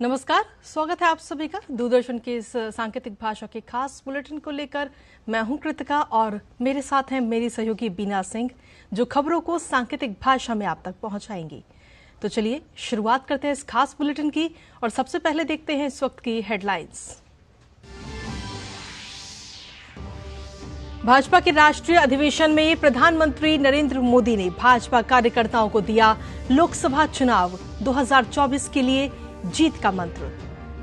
नमस्कार, स्वागत है आप सभी का दूरदर्शन के इस सांकेतिक भाषा के खास बुलेटिन को लेकर। मैं हूं कृतिका और मेरे साथ हैं मेरी सहयोगी बीना सिंह, जो खबरों को सांकेतिक भाषा में आप तक पहुंचाएंगी। तो चलिए शुरुआत करते हैं इस खास बुलेटिन की और सबसे पहले देखते हैं इस वक्त की हेडलाइंस। भाजपा के राष्ट्रीय अधिवेशन में प्रधानमंत्री नरेंद्र मोदी ने भाजपा कार्यकर्ताओं को दिया लोकसभा चुनाव 2024 के लिए जीत का मंत्र।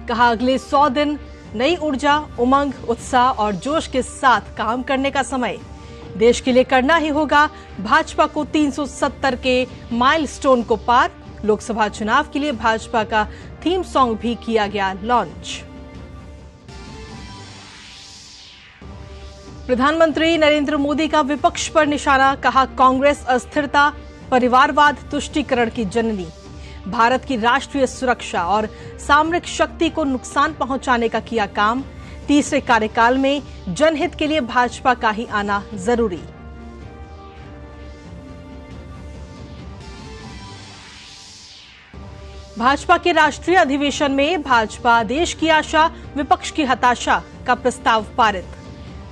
कहा, अगले 100 दिन नई ऊर्जा, उमंग, उत्साह और जोश के साथ काम करने का समय। देश के लिए करना ही होगा भाजपा को 370 के माइलस्टोन को पार। लोकसभा चुनाव के लिए भाजपा का थीम सॉन्ग भी किया गया लॉन्च। प्रधानमंत्री नरेंद्र मोदी का विपक्ष पर निशाना। कहा, कांग्रेस अस्थिरता, परिवारवाद, तुष्टीकरण की जननी। भारत की राष्ट्रीय सुरक्षा और सामरिक शक्ति को नुकसान पहुंचाने का किया काम। तीसरे कार्यकाल में जनहित के लिए भाजपा का ही आना जरूरी। भाजपा के राष्ट्रीय अधिवेशन में भाजपा देश की आशा, विपक्ष की हताशा का प्रस्ताव पारित।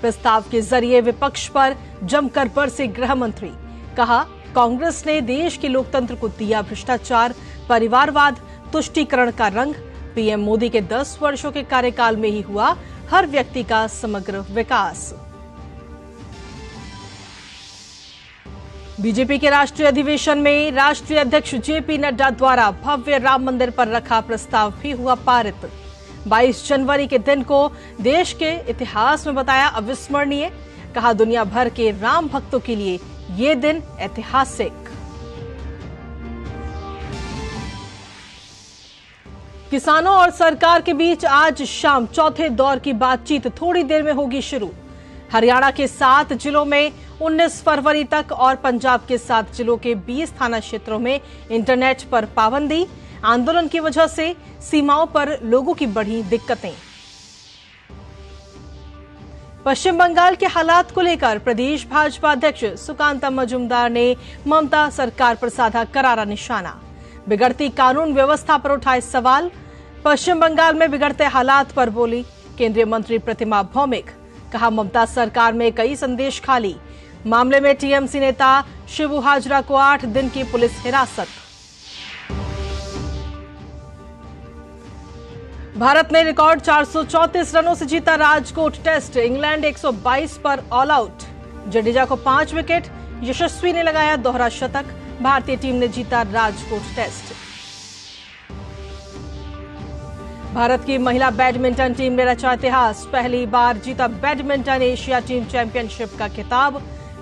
प्रस्ताव के जरिए विपक्ष पर जमकर बरसे गृह मंत्री। कहा, कांग्रेस ने देश के लोकतंत्र को दिया भ्रष्टाचार, परिवारवाद, तुष्टीकरण का रंग। पीएम मोदी के 10 वर्षों के कार्यकाल में ही हुआ हर व्यक्ति का समग्र विकास। बीजेपी के राष्ट्रीय अधिवेशन में राष्ट्रीय अध्यक्ष जेपी नड्डा द्वारा भव्य राम मंदिर पर रखा प्रस्ताव भी हुआ पारित। 22 जनवरी के दिन को देश के इतिहास में बताया अविस्मरणीय। कहा, दुनिया भर के राम भक्तों के लिए ये दिन ऐतिहासिक। किसानों और सरकार के बीच आज शाम चौथे दौर की बातचीत थोड़ी देर में होगी शुरू। हरियाणा के 7 जिलों में 19 फरवरी तक और पंजाब के 7 जिलों के 20 थाना क्षेत्रों में इंटरनेट पर पाबंदी। आंदोलन की वजह से सीमाओं पर लोगों की बढ़ी दिक्कतें। पश्चिम बंगाल के हालात को लेकर प्रदेश भाजपा अध्यक्ष सुकांता मजूमदार ने ममता सरकार पर साधा करारा निशाना। बिगड़ती कानून व्यवस्था पर उठाए सवाल। पश्चिम बंगाल में बिगड़ते हालात पर बोली केंद्रीय मंत्री प्रतिमा भौमिक। कहा, ममता सरकार में कई संदेश खाली। मामले में टीएमसी नेता शिबू हाजरा को 8 दिन की पुलिस हिरासत। भारत ने रिकॉर्ड 434 रनों से जीता राजकोट टेस्ट। इंग्लैंड 122 पर ऑल आउट। जडेजा को 5 विकेट, यशस्वी ने लगाया दोहरा शतक। भारतीय टीम ने जीता राजकोट टेस्ट। भारत की महिला बैडमिंटन टीम ने रचा इतिहास। पहली बार जीता बैडमिंटन एशिया टीम चैंपियनशिप का खिताब।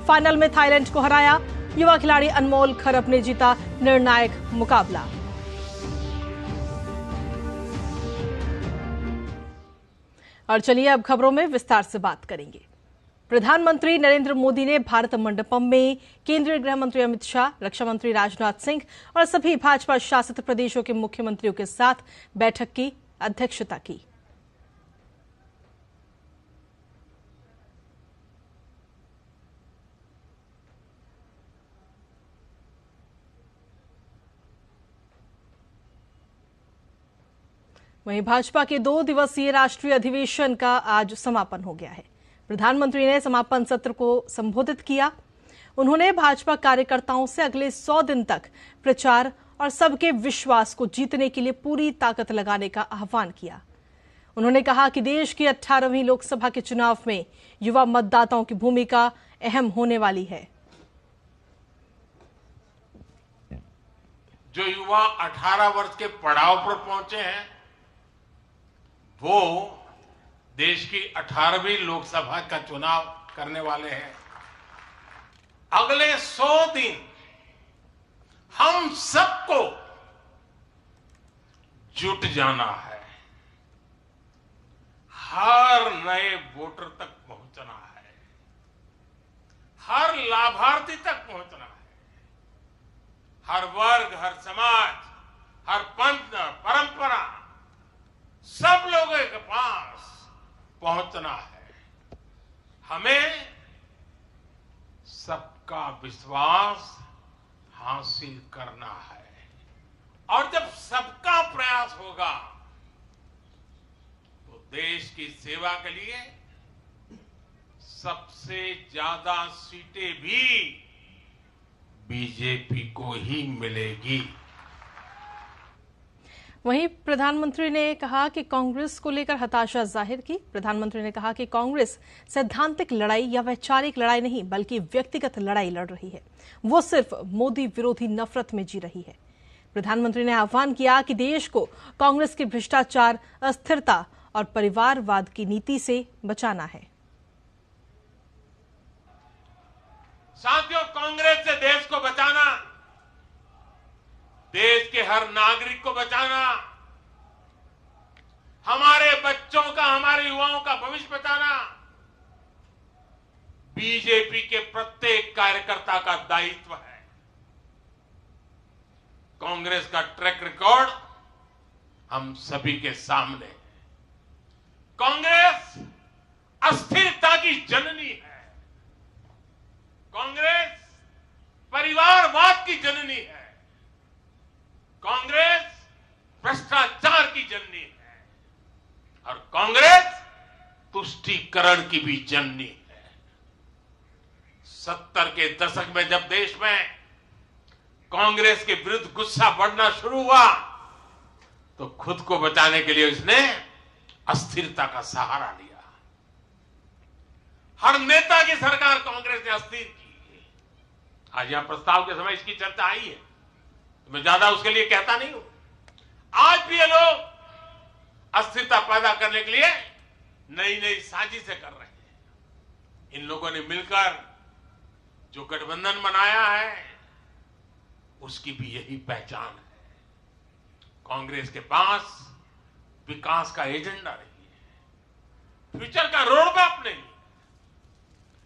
फाइनल में थाईलैंड को हराया। युवा खिलाड़ी अनमोल खरप ने जीता निर्णायक मुकाबला। और चलिए अब खबरों में विस्तार से बात करेंगे। प्रधानमंत्री नरेंद्र मोदी ने भारत मंडपम में केंद्रीय गृह मंत्री अमित शाह, रक्षा मंत्री राजनाथ सिंह और सभी भाजपा शासित प्रदेशों के मुख्यमंत्रियों के साथ बैठक की अध्यक्षता की। वहीं भाजपा के 2 दिवसीय राष्ट्रीय अधिवेशन का आज समापन हो गया है। प्रधानमंत्री ने समापन सत्र को संबोधित किया। उन्होंने भाजपा कार्यकर्ताओं से अगले 100 दिन तक प्रचार और सबके विश्वास को जीतने के लिए पूरी ताकत लगाने का आह्वान किया। उन्होंने कहा कि देश की 18वीं लोकसभा के चुनाव में युवा मतदाताओं की भूमिका अहम होने वाली है। जो युवा 18 वर्ष के पड़ाव पर पहुंचे हैं, वो देश की 18वीं लोकसभा का चुनाव करने वाले हैं। अगले 100 दिन हम सबको जुट जाना है। हर नए वोटर तक पहुंचना है, हर लाभार्थी तक पहुंचना है, हर वर्ग, हर समाज, हर पंथ, परंपरा, सब लोगों के पास पहुंचना है। हमें सबका विश्वास हासिल करना है और जब सबका प्रयास होगा देश की सेवा के लिए सबसे ज्यादा सीटें भी बीजेपी को ही मिलेगी। वहीं प्रधानमंत्री ने कहा कि कांग्रेस को लेकर हताशा जाहिर की। प्रधानमंत्री ने कहा कि कांग्रेस सैद्धांतिक लड़ाई या वैचारिक लड़ाई नहीं बल्कि व्यक्तिगत लड़ाई लड़ रही है। वो सिर्फ मोदी विरोधी नफरत में जी रही है। प्रधानमंत्री ने आह्वान किया कि देश को कांग्रेस के भ्रष्टाचार, अस्थिरता और परिवारवाद की नीति से बचाना है। साथियों, कांग्रेस से देश को बचाना, देश के हर नागरिक को बचाना, हमारे बच्चों का, हमारे युवाओं का भविष्य बचाना बीजेपी के प्रत्येक कार्यकर्ता का दायित्व है। कांग्रेस का ट्रैक रिकॉर्ड हम सभी के सामने है। कांग्रेस अस्थिरता की जननी है। कांग्रेस परिवारवाद की जननी है। कांग्रेस भ्रष्टाचार की जननी है और कांग्रेस तुष्टीकरण की भी जननी है। 70 के दशक में जब देश में कांग्रेस के विरुद्ध गुस्सा बढ़ना शुरू हुआ तो खुद को बचाने के लिए उसने अस्थिरता का सहारा लिया। हर नेता की सरकार कांग्रेस ने अस्थिर की। आज यहां प्रस्ताव के समय इसकी चर्चा आई है, मैं ज्यादा उसके लिए कहता नहीं हूं। आज भी ये लोग अस्थिरता पैदा करने के लिए नई नई साजिशें कर रहे हैं। इन लोगों ने मिलकर जो गठबंधन बनाया है उसकी भी यही पहचान है। कांग्रेस के पास विकास का एजेंडा नहीं है, फ्यूचर का रोड मैप नहीं।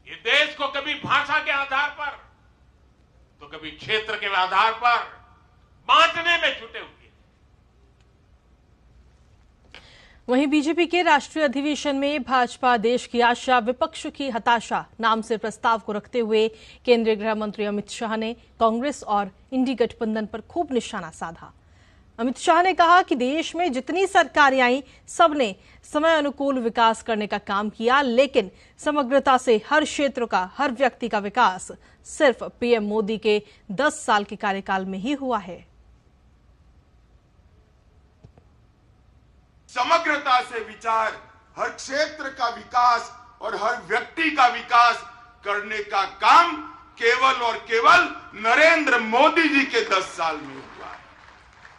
ये देश को कभी भाषा के आधार पर तो कभी क्षेत्र के आधार पर बांटने में जुटे हुए। वहीं बीजेपी के राष्ट्रीय अधिवेशन में भाजपा देश की आशा विपक्ष की हताशा नाम से प्रस्ताव को रखते हुए केंद्रीय गृह मंत्री अमित शाह ने कांग्रेस और इंडी गठबंधन पर खूब निशाना साधा। अमित शाह ने कहा कि देश में जितनी सरकारें आई सबने समय अनुकूल विकास करने का काम किया, लेकिन समग्रता से हर क्षेत्र का, हर व्यक्ति का विकास सिर्फ पीएम मोदी के 10 साल के कार्यकाल में ही हुआ है। समग्रता से विचार, हर क्षेत्र का विकास और हर व्यक्ति का विकास करने का काम केवल और केवल नरेंद्र मोदी जी के 10 साल में हुआ है।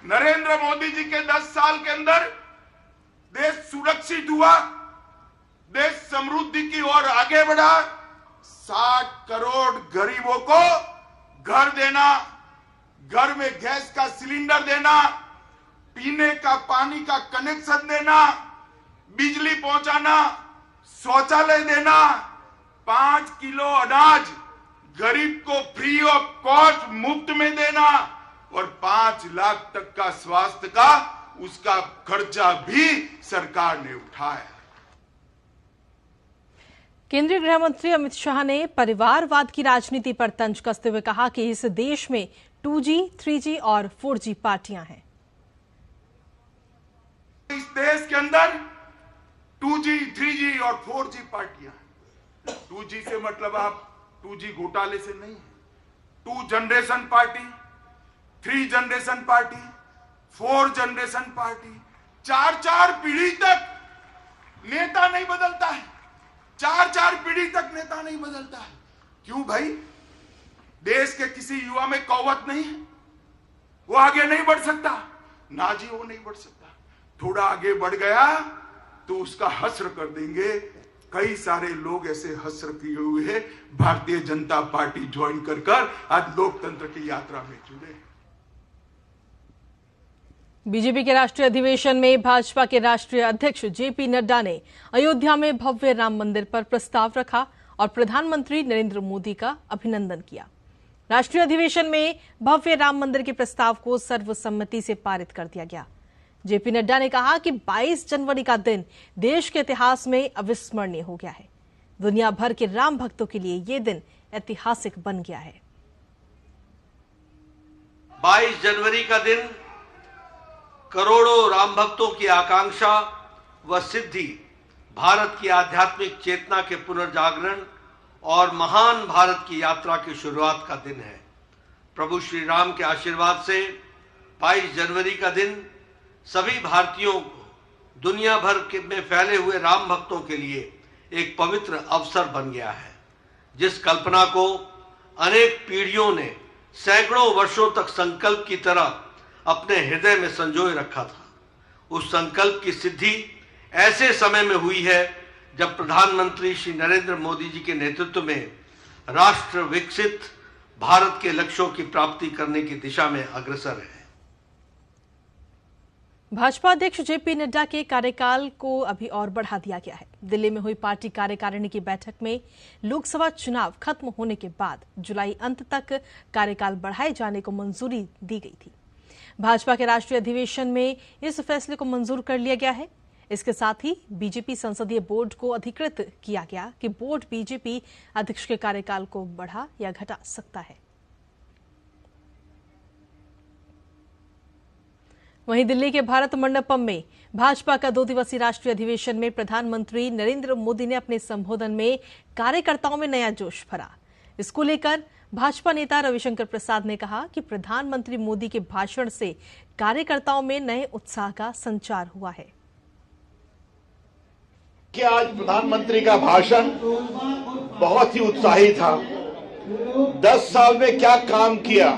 नरेंद्र मोदी जी के 10 साल के अंदर देश सुरक्षित हुआ, देश समृद्धि की ओर आगे बढ़ा। 60 करोड़ गरीबों को घर देना, घर में गैस का सिलेंडर देना, पीने का पानी का कनेक्शन देना, बिजली पहुंचाना, शौचालय देना, 5 किलो अनाज गरीब को फ्री ऑफ कॉस्ट मुफ्त में देना और 5 लाख तक का स्वास्थ्य का उसका खर्चा भी सरकार ने उठाया। केंद्रीय गृह मंत्री अमित शाह ने परिवारवाद की राजनीति पर तंज कसते हुए कहा कि इस देश में 2G, 3G और 4G पार्टियां हैं। इस देश के अंदर 2G, 3G और 4G पार्टियां हैं। 2G से मतलब आप 2G घोटाले से नहीं है। 2 generation party, 3 generation party, 4 generation party. 4 पीढ़ी तक नेता नहीं बदलता है। 4 पीढ़ी तक नेता नहीं बदलता है। क्यों भाई? देश के किसी युवा में कौवत नहीं है, वो आगे नहीं बढ़ सकता? ना जी, वो नहीं बढ़ सकता। थोड़ा आगे बढ़ गया तो उसका हश्र कर देंगे। कई सारे लोग ऐसे हश्र किए हुए हैं, भारतीय जनता पार्टी ज्वाइन कर आज लोकतंत्र की यात्रा में जुड़े। बीजेपी के राष्ट्रीय अधिवेशन में भाजपा के राष्ट्रीय अध्यक्ष जेपी नड्डा ने अयोध्या में भव्य राम मंदिर पर प्रस्ताव रखा और प्रधानमंत्री नरेंद्र मोदी का अभिनंदन किया। राष्ट्रीय अधिवेशन में भव्य राम मंदिर के प्रस्ताव को सर्वसम्मति से पारित कर दिया गया। जेपी नड्डा ने कहा कि 22 जनवरी का दिन देश के इतिहास में अविस्मरणीय हो गया है। दुनिया भर के राम भक्तों के लिए ये दिन ऐतिहासिक बन गया है। 22 जनवरी का दिन करोड़ों राम भक्तों की आकांक्षा व सिद्धि भारत की आध्यात्मिक चेतना के पुनर्जागरण और महान भारत की यात्रा की शुरुआत का दिन है। प्रभु श्री राम के आशीर्वाद से 22 जनवरी का दिन सभी भारतीयों को दुनिया भर में फैले हुए राम भक्तों के लिए एक पवित्र अवसर बन गया है, जिस कल्पना को अनेक पीढ़ियों ने सैकड़ों वर्षों तक संकल्प की तरह अपने हृदय में संजोए रखा था। उस संकल्प की सिद्धि ऐसे समय में हुई है जब प्रधानमंत्री श्री नरेंद्र मोदी जी के नेतृत्व में राष्ट्र विकसित भारत के लक्ष्यों की प्राप्ति करने की दिशा में अग्रसर है। भाजपा अध्यक्ष जेपी नड्डा के कार्यकाल को अभी और बढ़ा दिया गया है। दिल्ली में हुई पार्टी कार्यकारिणी की बैठक में लोकसभा चुनाव खत्म होने के बाद जुलाई अंत तक कार्यकाल बढ़ाए जाने को मंजूरी दी गई थी। भाजपा के राष्ट्रीय अधिवेशन में इस फैसले को मंजूर कर लिया गया है। इसके साथ ही बीजेपी संसदीय बोर्ड को अधिकृत किया गया कि बोर्ड बीजेपी अध्यक्ष के कार्यकाल को बढ़ा या घटा सकता है। वहीं दिल्ली के भारत मंडपम में भाजपा का 2 दिवसीय राष्ट्रीय अधिवेशन में प्रधानमंत्री नरेंद्र मोदी ने अपने संबोधन में कार्यकर्ताओं में नया जोश भरा। इसको लेकर भाजपा नेता रविशंकर प्रसाद ने कहा कि प्रधानमंत्री मोदी के भाषण से कार्यकर्ताओं में नए उत्साह का संचार हुआ है। कि आज प्रधानमंत्री का भाषण बहुत ही उत्साही था। 10 साल में क्या काम किया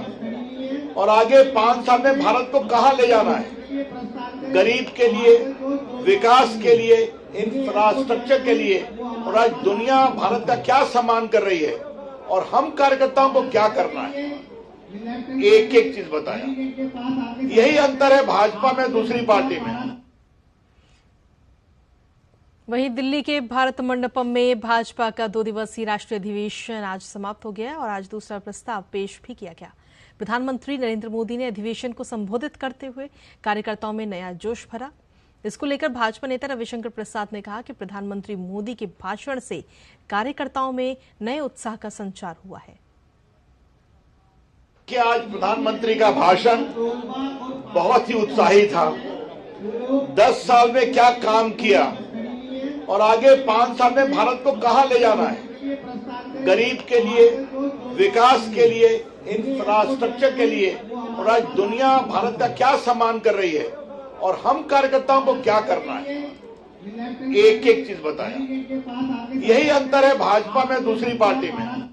और आगे 5 साल में भारत को कहां ले जाना है, गरीब के लिए, विकास के लिए, इंफ्रास्ट्रक्चर के लिए, और आज दुनिया भारत का क्या सम्मान कर रही है और हम कार्यकर्ताओं को क्या करना है, एक एक चीज बताया। यही अंतर है भाजपा में दूसरी पार्टी में। वहीं दिल्ली के भारत मंडपम में भाजपा का 2 दिवसीय राष्ट्रीय अधिवेशन आज समाप्त हो गया और आज दूसरा प्रस्ताव पेश भी किया गया। प्रधानमंत्री नरेंद्र मोदी ने अधिवेशन को संबोधित करते हुए कार्यकर्ताओं में नया जोश भरा। इसको लेकर भाजपा नेता रविशंकर प्रसाद ने कहा कि प्रधानमंत्री मोदी के भाषण से कार्यकर्ताओं में नए उत्साह का संचार हुआ है। कि आज प्रधानमंत्री का भाषण बहुत ही उत्साही था। 10 साल में क्या काम किया और आगे 5 साल में भारत को कहां ले जाना है, गरीब के लिए, विकास के लिए, इंफ्रास्ट्रक्चर के लिए, और आज दुनिया भारत का क्या सम्मान कर रही है और हम कार्यकर्ताओं को क्या करना है, एक एक चीज बताया। यही अंतर है भाजपा में दूसरी पार्टी में।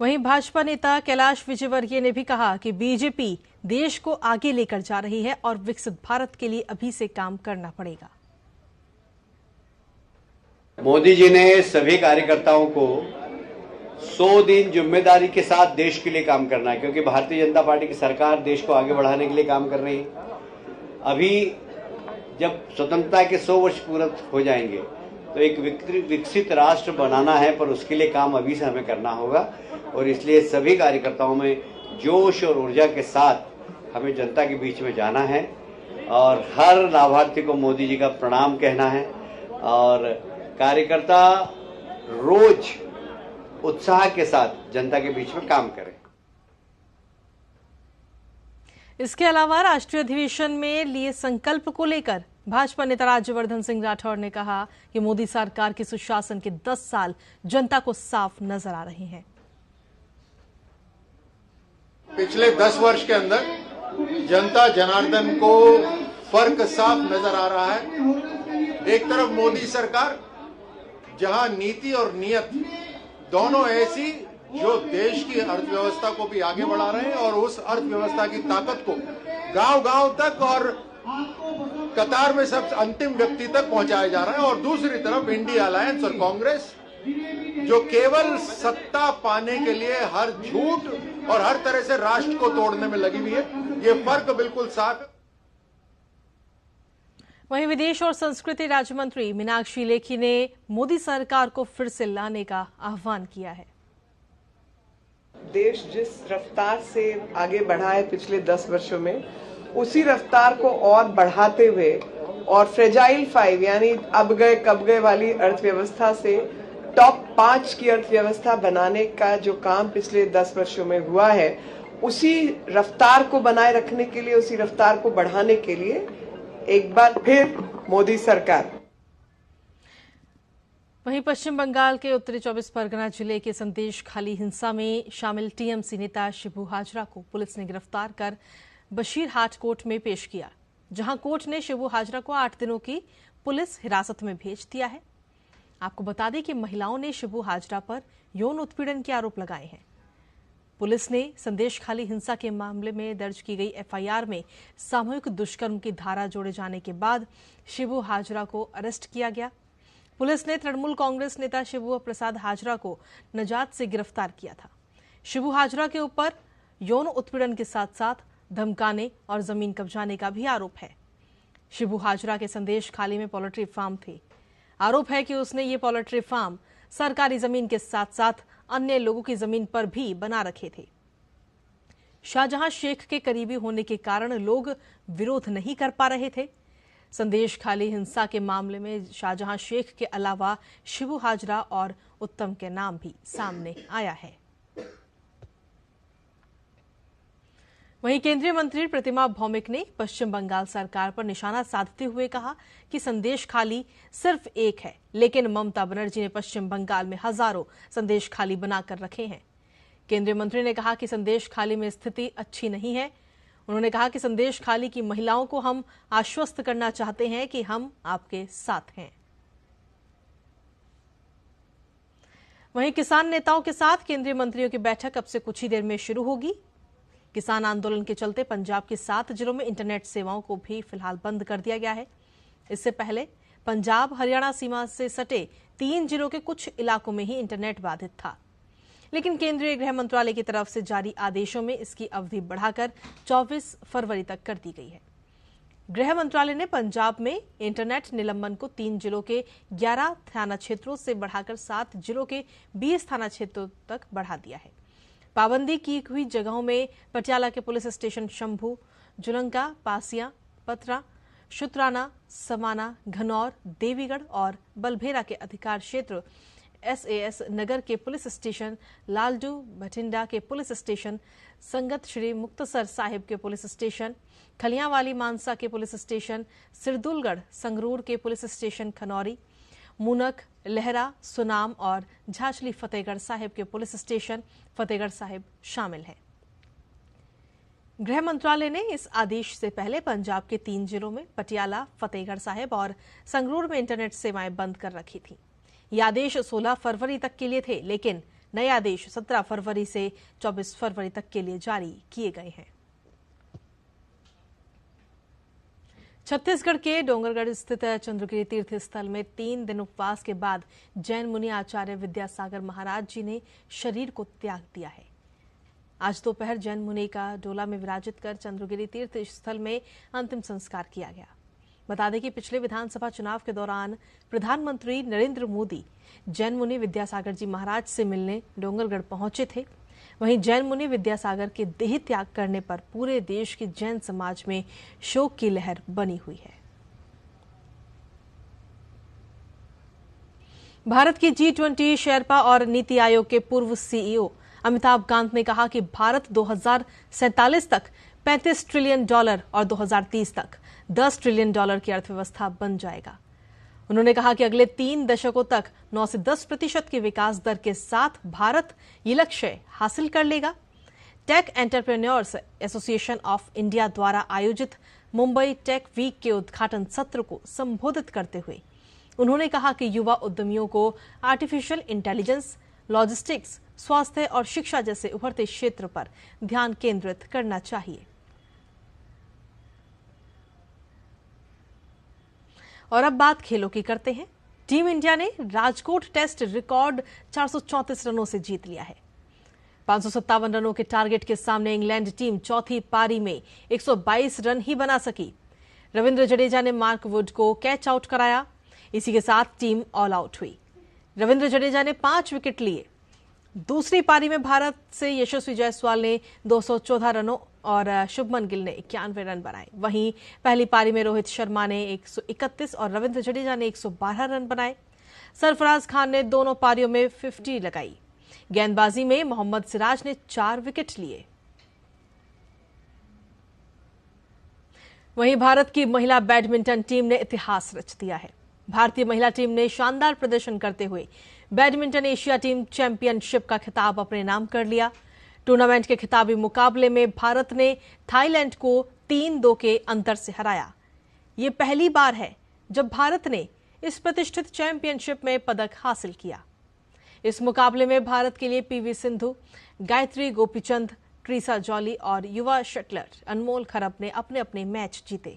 वहीं भाजपा नेता कैलाश विजयवर्गीय ने भी कहा कि बीजेपी देश को आगे लेकर जा रही है और विकसित भारत के लिए अभी से काम करना पड़ेगा। मोदी जी ने सभी कार्यकर्ताओं को 100 दिन जिम्मेदारी के साथ देश के लिए काम करना है, क्योंकि भारतीय जनता पार्टी की सरकार देश को आगे बढ़ाने के लिए काम कर रही है। अभी जब स्वतंत्रता के 100 वर्ष पूरे हो जाएंगे तो एक विकसित राष्ट्र बनाना है, पर उसके लिए काम अभी से हमें करना होगा और इसलिए सभी कार्यकर्ताओं में जोश और ऊर्जा के साथ हमें जनता के बीच में जाना है और हर लाभार्थी को मोदी जी का प्रणाम कहना है और कार्यकर्ता रोज उत्साह के साथ जनता के बीच में काम करें। इसके अलावा राष्ट्रीय अधिवेशन में लिए संकल्प को लेकर भाजपा नेता राज्यवर्धन सिंह राठौड़ ने कहा कि मोदी सरकार के सुशासन के 10 साल जनता को साफ नजर आ रहे हैं। पिछले 10 वर्ष के अंदर जनता जनार्दन को फर्क साफ नजर आ रहा है। एक तरफ मोदी सरकार जहां नीति और नियत दोनों ऐसी जो देश की अर्थव्यवस्था को भी आगे बढ़ा रहे हैं और उस अर्थव्यवस्था की ताकत को गांव-गांव तक और कतार में सब अंतिम व्यक्ति तक पहुंचाया जा रहा है, और दूसरी तरफ इंडिया अलायंस और कांग्रेस जो केवल सत्ता पाने के लिए हर झूठ और हर तरह से राष्ट्र को तोड़ने में लगी हुई है। ये फर्क बिल्कुल साफ है। वहीं विदेश और संस्कृति राज्य मंत्री मीनाक्षी लेखी ने मोदी सरकार को फिर से लाने का आह्वान किया है। देश जिस रफ्तार से आगे बढ़ा है पिछले 10 वर्षों में, उसी रफ्तार को और बढ़ाते हुए और फ्रेजाइल 5 यानी अब गए कब गए वाली अर्थव्यवस्था से टॉप 5 की अर्थव्यवस्था बनाने का जो काम पिछले 10 वर्षों में हुआ है, उसी रफ्तार को बनाए रखने के लिए, उसी रफ्तार को बढ़ाने के लिए एक बार फिर मोदी सरकार। वहीं पश्चिम बंगाल के उत्तरी 24 परगना जिले के संदेश खाली हिंसा में शामिल टीएमसी नेता शिबू हाजरा को पुलिस ने गिरफ्तार कर बशीरहाट कोर्ट में पेश किया, जहां कोर्ट ने शिबू हाजरा को 8 दिनों की पुलिस हिरासत में भेज दिया है। आपको बता दें कि महिलाओं ने शिबू हाजरा पर यौन उत्पीड़न के आरोप लगाए हैं। पुलिस ने संदेश खाली हिंसा के मामले में दर्ज की गई एफआईआर में सामूहिक दुष्कर्म की धारा जोड़े जाने के बाद शिबू हाजरा को अरेस्ट किया गया। पुलिस ने तृणमूल कांग्रेस नेता शिबू प्रसाद हाजरा को नजात से गिरफ्तार किया था। शिबू हाजरा के ऊपर यौन उत्पीड़न के साथ साथ धमकाने और जमीन कब्जाने का भी आरोप है। शिबू हाजरा के संदेश खाली में पोल्ट्री फार्म थे। आरोप है कि उसने ये पोल्ट्री फार्म सरकारी जमीन के साथ साथ अन्य लोगों की जमीन पर भी बना रखे थे। शाहजहां शेख के करीबी होने के कारण लोग विरोध नहीं कर पा रहे थे। संदेश खाली हिंसा के मामले में शाहजहां शेख के अलावा शिबू हाजरा और उत्तम के नाम भी सामने आया है। वहीं केंद्रीय मंत्री प्रतिमा भौमिक ने पश्चिम बंगाल सरकार पर निशाना साधते हुए कहा कि संदेश खाली सिर्फ एक है, लेकिन ममता बनर्जी ने पश्चिम बंगाल में हजारों संदेश खाली बनाकर रखे हैं। केंद्रीय मंत्री ने कहा कि संदेश खाली में स्थिति अच्छी नहीं है। उन्होंने कहा कि संदेश खाली की महिलाओं को हम आश्वस्त करना चाहते हैं कि हम आपके साथ हैं। वहीं किसान नेताओं के साथ केंद्रीय मंत्रियों की बैठक अब से कुछ ही देर में शुरू होगी। किसान आंदोलन के चलते पंजाब के 7 जिलों में इंटरनेट सेवाओं को भी फिलहाल बंद कर दिया गया है। इससे पहले पंजाब हरियाणा सीमा से सटे 3 जिलों के कुछ इलाकों में ही इंटरनेट बाधित था, लेकिन केंद्रीय गृह मंत्रालय की तरफ से जारी आदेशों में इसकी अवधि बढ़ाकर 24 फरवरी तक कर दी गई है। गृह मंत्रालय ने पंजाब में इंटरनेट निलंबन को 3 जिलों के 11 थाना क्षेत्रों से बढ़ाकर 7 जिलों के 20 थाना क्षेत्रों तक बढ़ा दिया है। पाबंदी की हुई जगहों में पटियाला के पुलिस स्टेशन शंभू, जुलंका, पासिया, पतरा, शुतराना, समाना, घनौर, देवीगढ़ और बलभेरा के अधिकार क्षेत्र, एसएएस नगर के पुलिस स्टेशन, लालडू भटिंडा के पुलिस स्टेशन, संगत श्री मुक्तसर साहिब के पुलिस स्टेशन, खलियांवाली मानसा के पुलिस स्टेशन, सिरदुलगढ़ संगरूर के पुलिस स्टेशन खनौरी, मुनक, लहरा, सुनाम और झाछली फतेहगढ़ साहिब के पुलिस स्टेशन फतेहगढ़ साहिब शामिल हैं। गृह मंत्रालय ने इस आदेश से पहले पंजाब के 3 जिलों में पटियाला, फतेहगढ़ साहिब और संगरूर में इंटरनेट सेवाएं बंद कर रखी थी। ये आदेश 16 फरवरी तक के लिए थे, लेकिन नए आदेश 17 फरवरी से 24 फरवरी तक के लिए जारी किए गए हैं। छत्तीसगढ़ के डोंगरगढ़ स्थित चंद्रगिरी तीर्थ स्थल में 3 दिन उपवास के बाद जैन मुनि आचार्य विद्यासागर महाराज जी ने शरीर को त्याग दिया है। आज दोपहर जैन मुनि का डोला में विराजित कर चंद्रगिरी तीर्थ स्थल में अंतिम संस्कार किया गया। बता दें कि पिछले विधानसभा चुनाव के दौरान प्रधानमंत्री नरेंद्र मोदी जैन मुनि विद्यासागर जी महाराज से मिलने डोंगरगढ़ पहुंचे थे। वहीं जैन मुनि विद्यासागर के देह त्याग करने पर पूरे देश के जैन समाज में शोक की लहर बनी हुई है। भारत की G20 शेरपा और नीति आयोग के पूर्व सीईओ अमिताभ कांत ने कहा कि भारत 2047 तक $35 ट्रिलियन और 2030 तक $10 ट्रिलियन की अर्थव्यवस्था बन जाएगा। उन्होंने कहा कि अगले 3 दशकों तक 9 से 10% की विकास दर के साथ भारत ये लक्ष्य हासिल कर लेगा। Tech entrepreneurs association of India द्वारा आयोजित मुंबई टेक वीक के उद्घाटन सत्र को संबोधित करते हुए उन्होंने कहा कि युवा उद्यमियों को आर्टिफिशियल इंटेलिजेंस, लॉजिस्टिक्स, स्वास्थ्य और शिक्षा जैसे उभरते क्षेत्र पर ध्यान केंद्रित करना चाहिए। और अब बात खेलों की करते हैं। टीम इंडिया ने राजकोट टेस्ट रिकॉर्ड 434 रनों से जीत लिया है। 557 रनों के टारगेट के सामने इंग्लैंड टीम चौथी पारी में 122 रन ही बना सकी। रविंद्र जडेजा ने मार्क वुड को कैच आउट कराया। इसी के साथ टीम ऑल आउट हुई। रविंद्र जडेजा ने 5 विकेट लिए। दूसरी पारी में भारत से यशस्वी जायसवाल ने 214 रनों और शुभमन गिल ने 91 रन बनाए। वहीं पहली पारी में रोहित शर्मा ने 131 और रविंद्र जडेजा ने 112 रन बनाए। सरफराज खान ने दोनों पारियों में 50 लगाई। गेंदबाजी में मोहम्मद सिराज ने 4 विकेट लिए। वहीं भारत की महिला बैडमिंटन टीम ने इतिहास रच दिया है। भारतीय महिला टीम ने शानदार प्रदर्शन करते हुए बैडमिंटन एशिया टीम चैंपियनशिप का खिताब अपने नाम कर लिया। टूर्नामेंट के खिताबी मुकाबले में भारत ने थाईलैंड को 3-2 के अंतर से हराया। ये पहली बार है जब भारत ने इस प्रतिष्ठित चैंपियनशिप में पदक हासिल किया। इस मुकाबले में भारत के लिए पीवी सिंधु, गायत्री गोपीचंद, ट्रीसा जॉली और युवा शटलर अनमोल खरब ने अपने अपने मैच जीते।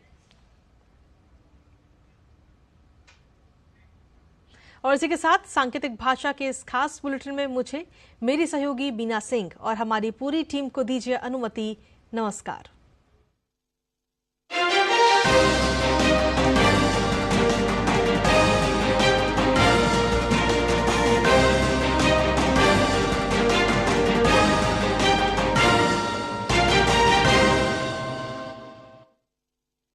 और इसी के साथ सांकेतिक भाषा के इस खास बुलेटिन में मुझे मेरी सहयोगी बीना सिंह और हमारी पूरी टीम को दीजिए अनुमति। नमस्कार।